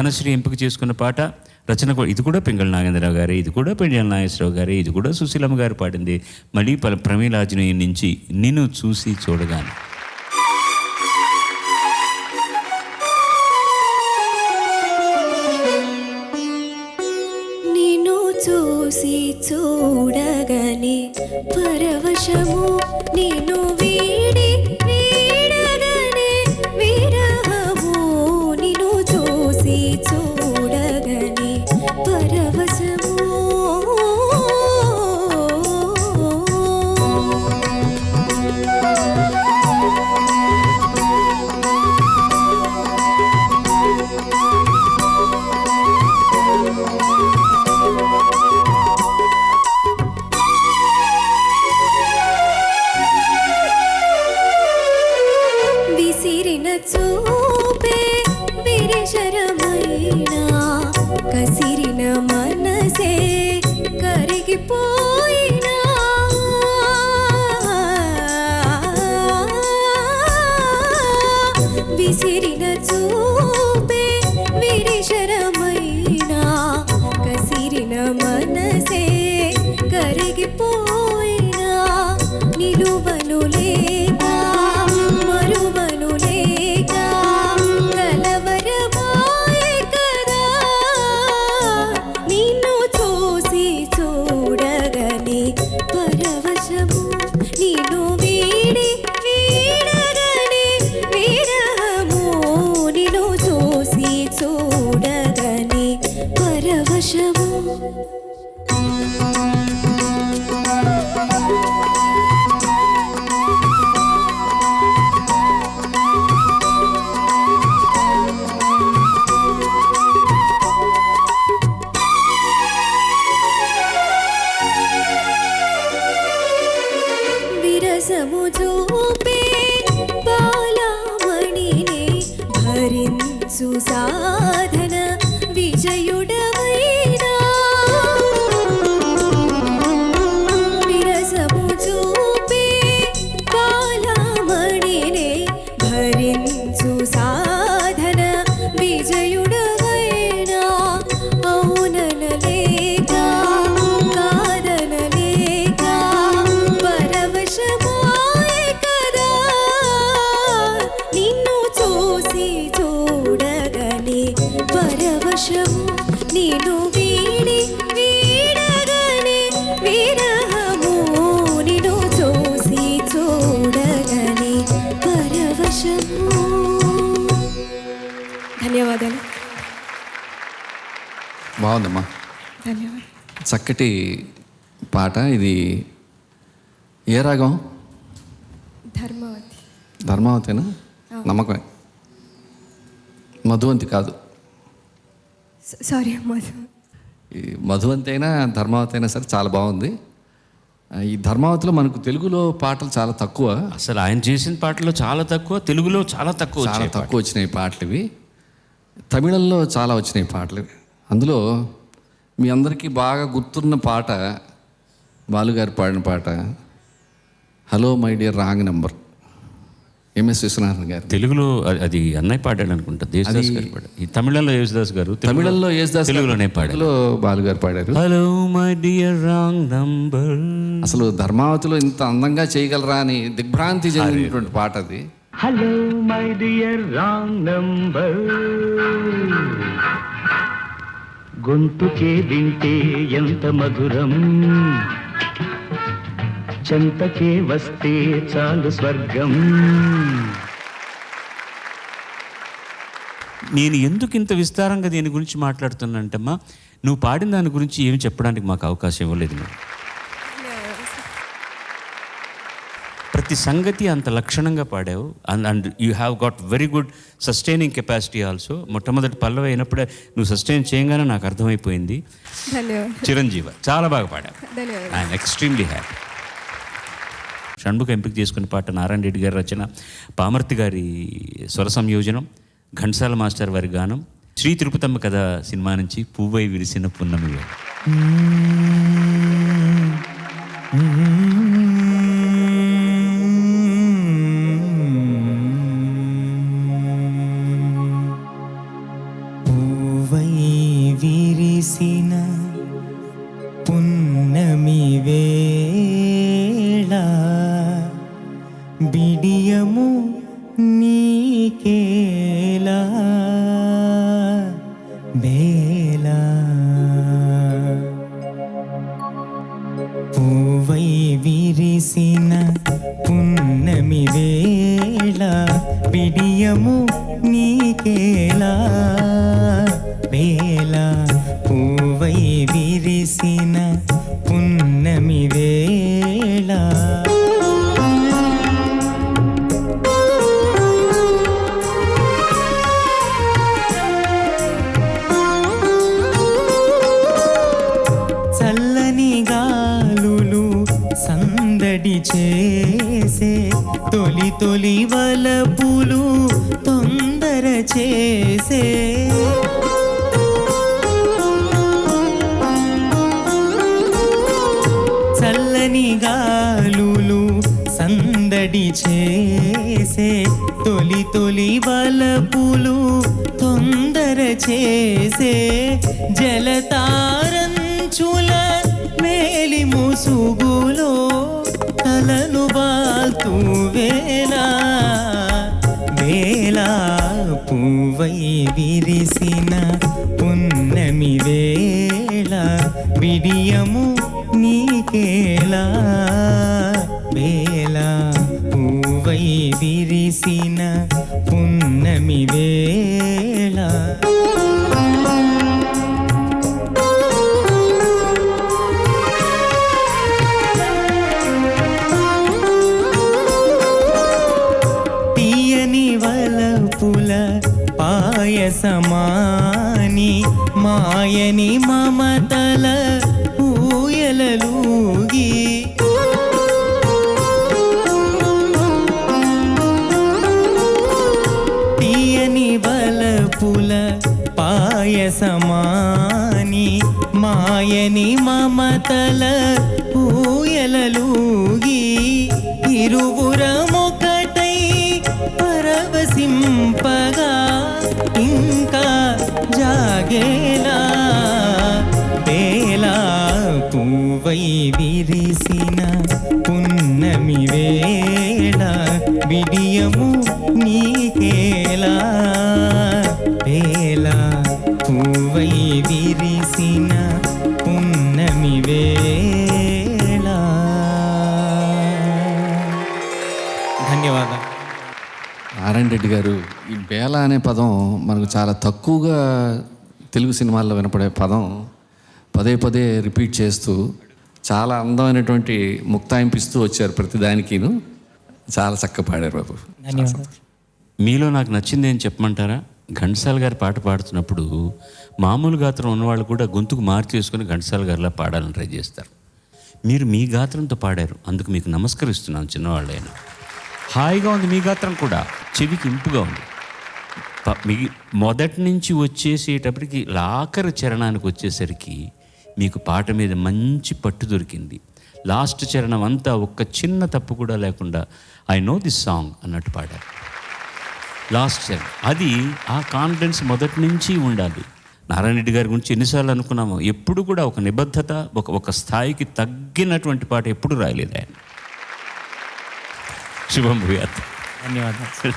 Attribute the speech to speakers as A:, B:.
A: ధనశ్రీ ఎంపిక చేసుకున్న పాట, రచన ఇది కూడా పింగళ నాగేంద్రరావు గారే, ఇది కూడా పెంజల నాగేశ్వరరావు గారే, ఇది కూడా సుశీలమ్మ గారు పాడింది. మళ్ళీ ప్రమీలాజనేయం నుంచి నిన్ను చూసి చూడగానే.
B: నిన్ను చూసి చూడగానే పరవశము, నిన్ను వీడి వీడగానే విరహము. నిన్ను చూసి చూడగానే పరవశము. విసిరిన చూపే విరశరమైనా, కసిరిన మనసే కరిగిపోయినా. విసిరిన చూపే విరశరమైనా, కసిరిన మనసే కరిగిపోయినా. నిలువను లేక మరువను లేక కలవరమాయే కదా. నిన్ను చూసి చూడగానే పరవశము, నిన్ను వీడి వీడగానే విరహము. నిన్ను చూసి చూడగానే పరవశము. విరసము చూపే బాలమణినే భరించు సాధన విజయుడవైనా. విరసము చూపే బాలమణినే భరించు సాధన విజయుడవైనా. అవుననలేక కాదనలేక పరవశమాయే కదా. నిన్ను చూసి చూడగానే పరవశము, నిన్ను వీడి వీడగానే విరహము. నిన్ను చూసి చూడగానే పరవశము. ధన్యవాదాలు.
C: బాగుందమ్మా,
B: ధన్యవాదాలు.
C: చక్కటి పాట. ఇది ఏ రాగం?
B: ధర్మవతి.
C: ధర్మావతేనా? నమ్మకమే. మధువంతి కాదు.
B: సారీ మధు.
C: ఈ మధువంతి అయినా ధర్మావతి అయినా సరే చాలా బాగుంది. ఈ ధర్మావతిలో మనకు తెలుగులో పాటలు చాలా తక్కువ.
A: అసలు ఆయన చేసిన పాటలు చాలా తక్కువ, తెలుగులో చాలా తక్కువ
C: చాలా
A: వచ్చాయి
C: తక్కువ వచ్చినాయి పాటలు ఇవి. తమిళంలో చాలా వచ్చినాయి పాటలు. అందులో మీ అందరికీ బాగా గుర్తున్న పాట బాలుగారు పాడిన పాట, hello my dear wrong number, MS Viswanathan గారు.
A: తెలుగులో అది అన్నయ్య పాడాడు అనుకుంటా, దేశదాస్ గారు పాడారు. ఈ తమిళంలో యేసుదాస్ గారు,
C: తమిళంలో యేసుదాస్,
A: తెలుగులోనే పాడారు.
C: బాలుగారు పాడారు.
A: Hello my dear wrong number.
C: అసలు ధర్మావతిలో ఇంత అందంగా చేయగలరా అని దిగ్భ్రాంతి చెందినటువంటి పాట అది.
D: Hello my dear wrong number, గొంతుకే వింటే ఎంత మధురం, చెంతకే వస్తే చాలు స్వర్గం.
A: నేను ఎందుకు ఇంత విస్తారంగా దీని గురించి మాట్లాడుతున్నానంటమ్మా, నువ్వు పాడిన దాని గురించి ఏమి చెప్పడానికి మాకు అవకాశం ఇవ్వలేదు నువ్వు. ప్రతి సంగతి అంత లక్షణంగా పాడావు. And you have got very good sustaining capacity also. మొట్టమొదటి పల్లవి అయినప్పుడే నువ్వు సస్టైన్ చేయగానే నాకు అర్థమైపోయింది. చిరంజీవ చాలా బాగా పాడావు. I'm extremely happy. షణ్ముఖ ఎంపిక చేసుకున్న పాట నారాయణ రెడ్డి గారి రచన, పామర్తి గారి స్వర సంయోజనం, ఘంటసాల మాస్టర్ వారి గానం, శ్రీ తిరుపతమ్మ కథ సినిమా నుంచి పువ్వై విరిసిన పున్నమి.
E: పూవై విరిసిన పున్నమి వేళ బిడియము నీకేలా బేలా పూవై విరిసిన పున్నమి వేళ బిడియము నీకేలా వేళ పూవై విరిసిన పున్నమి వేళ చల్లని గాలులు సందడి చేసే తొలి తొలి వలపులు తొందర చేసే చల్లని గాలులు సందడి చేసే తొలి తొలి వలపులు తొందర చేసే జలతారంచుల మేలి ముసుగులో తలను బాల్తూ వేలా వేలా పూవై విరిసిన పున్నమి వేళ బిడియము నీకేలా వేళ పూవై విరిసిన పున్నమి వేళ తీయని వలపుల పాయసమాని మాయని మమతల ఊయలలూగి తీయని వలపుల పాయసమాని మాయని మమతల ఊయలలూగి ఇరువురమొకటై పరవశింపగా ఇంకా జాగేలా వేలా పూవై విరిసిన పున్నమి వేళ బిడియము నీకేలా వేలా పూవై విరిసిన పున్నమి వేళ. ధన్యవాదాలు.
C: నారాయణ రెడ్డి గారు, ఈ బేల అనే పదం మనకు చాలా తక్కువగా తెలుగు సినిమాల్లో వినపడే పదం పదే పదే రిపీట్ చేస్తూ చాలా అందమైనటువంటి ముక్తాయింపిస్తూ వచ్చారు ప్రతిదానికిను. చాలా చక్కగా పాడారు బాబు.
E: ధన్యవాదాలు.
A: మీలో నాకు నచ్చింది ఏం చెప్పమంటారా? ఘంటసాల గారి పాట పాడుతున్నప్పుడు మామూలు గాత్రం ఉన్నవాళ్ళు కూడా గొంతుకు మార్చేసుకొని ఘంటసాల గారిలా పాడాలని ట్రై చేస్తారు. మీరు మీ గాత్రంతో పాడారు, అందుకు మీకు నమస్కరిస్తున్నాను. చిన్నవాళ్ళైనా హాయిగా ఉంది మీ గాత్రం కూడా, చెవికి ఇంపుగా ఉంది. మీ మొదటి నుంచి వచ్చేసేటప్పటికి ఆఖరి చరణానికి వచ్చేసరికి మీకు పాట మీద మంచి పట్టు దొరికింది. లాస్ట్ చరణం అంతా ఒక్క చిన్న తప్పు కూడా లేకుండా ఐ నో దిస్ సాంగ్ అన్నట్టు పాడారు. లాస్ట్ చరణం అది ఆ కాన్ఫిడెన్స్ మొదటి నుంచి ఉండాలి. నారాయణ రెడ్డి గారి గురించి ఎన్నిసార్లు అనుకున్నాము, ఎప్పుడు కూడా ఒక నిబద్ధత, ఒక స్థాయికి తగ్గినటువంటి పాట ఎప్పుడు రాయలేదు ఆయన. శుభం భూయాత్.
E: ధన్యవాదాలు.